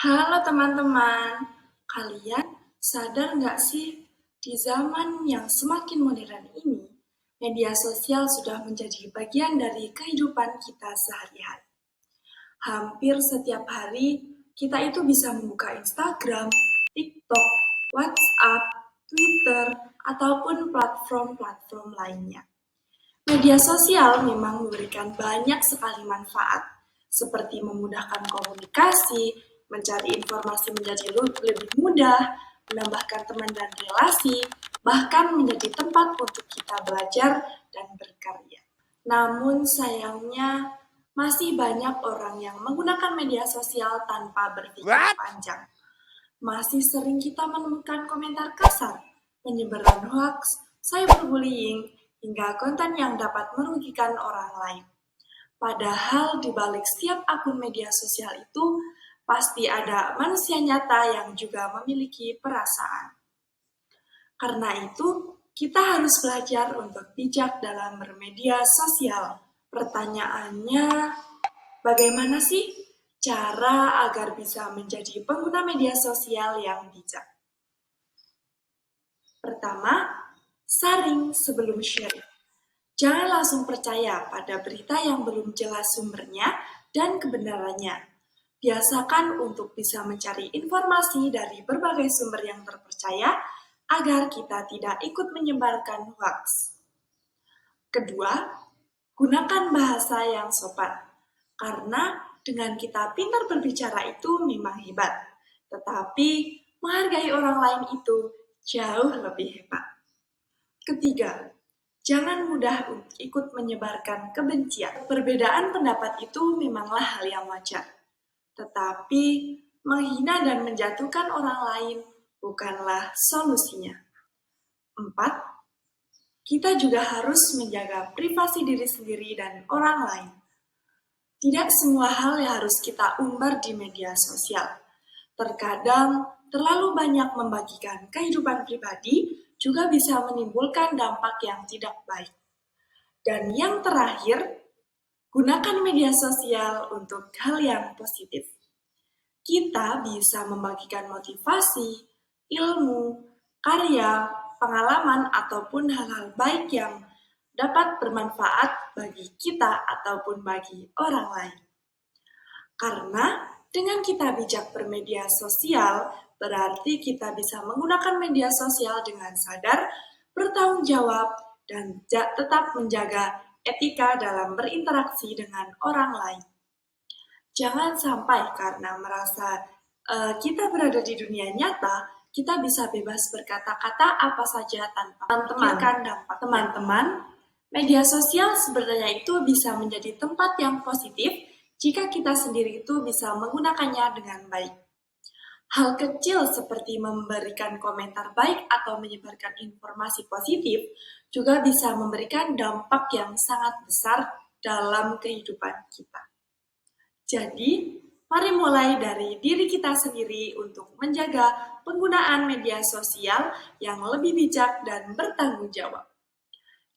Halo teman-teman, kalian sadar nggak sih, di zaman yang semakin modern ini, media sosial sudah menjadi bagian dari kehidupan kita sehari-hari. Hampir setiap hari, kita itu bisa membuka Instagram, TikTok, WhatsApp, Twitter, ataupun platform-platform lainnya. Media sosial memang memberikan banyak sekali manfaat, seperti memudahkan komunikasi, mencari informasi menjadi lebih mudah, menambahkan teman dan relasi, bahkan menjadi tempat untuk kita belajar dan berkarya. Namun sayangnya, masih banyak orang yang menggunakan media sosial tanpa berpikir What? panjang. Masih sering kita menemukan komentar kasar, penyebaran hoax, cyberbullying, hingga konten yang dapat merugikan orang lain. Padahal di balik setiap akun media sosial itu, pasti ada manusia nyata yang juga memiliki perasaan. Karena itu, kita harus belajar untuk bijak dalam bermedia sosial. Pertanyaannya, bagaimana sih cara agar bisa menjadi pengguna media sosial yang bijak? Pertama, saring sebelum share. Jangan langsung percaya pada berita yang belum jelas sumbernya dan kebenarannya. Biasakan untuk bisa mencari informasi dari berbagai sumber yang terpercaya agar kita tidak ikut menyebarkan hoax. Kedua, gunakan bahasa yang sopan. Karena dengan kita pintar berbicara itu memang hebat, tetapi menghargai orang lain itu jauh lebih hebat. Ketiga, jangan mudah ikut menyebarkan kebencian. Perbedaan pendapat itu memanglah hal yang wajar. Tetapi menghina dan menjatuhkan orang lain bukanlah solusinya. 4. Kita juga harus menjaga privasi diri sendiri dan orang lain. Tidak semua hal yang harus kita umbar di media sosial. Terkadang terlalu banyak membagikan kehidupan pribadi juga bisa menimbulkan dampak yang tidak baik. Dan yang terakhir, gunakan media sosial untuk hal yang positif. Kita bisa membagikan motivasi, ilmu, karya, pengalaman, ataupun hal-hal baik yang dapat bermanfaat bagi kita ataupun bagi orang lain. Karena dengan kita bijak bermedia sosial, berarti kita bisa menggunakan media sosial dengan sadar, bertanggung jawab, dan tetap menjaga etika dalam berinteraksi dengan orang lain. Jangan sampai karena merasa kita berada di dunia nyata, kita bisa bebas berkata-kata apa saja tanpa memikirkan dampak. Teman-teman, media sosial sebenarnya itu bisa menjadi tempat yang positif jika kita sendiri itu bisa menggunakannya dengan baik. Hal kecil seperti memberikan komentar baik atau menyebarkan informasi positif juga bisa memberikan dampak yang sangat besar dalam kehidupan kita. Jadi, mari mulai dari diri kita sendiri untuk menjaga penggunaan media sosial yang lebih bijak dan bertanggung jawab.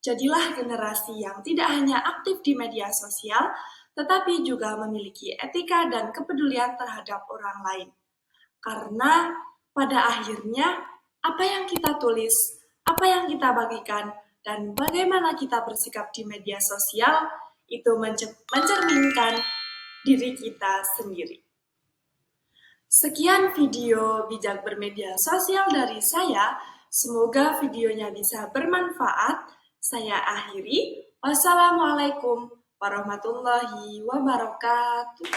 Jadilah generasi yang tidak hanya aktif di media sosial, tetapi juga memiliki etika dan kepedulian terhadap orang lain. Karena pada akhirnya, apa yang kita tulis, apa yang kita bagikan, dan bagaimana kita bersikap di media sosial, itu mencerminkan diri kita sendiri. Sekian video bijak bermedia sosial dari saya. Semoga videonya bisa bermanfaat. Saya akhiri. Wassalamualaikum warahmatullahi wabarakatuh.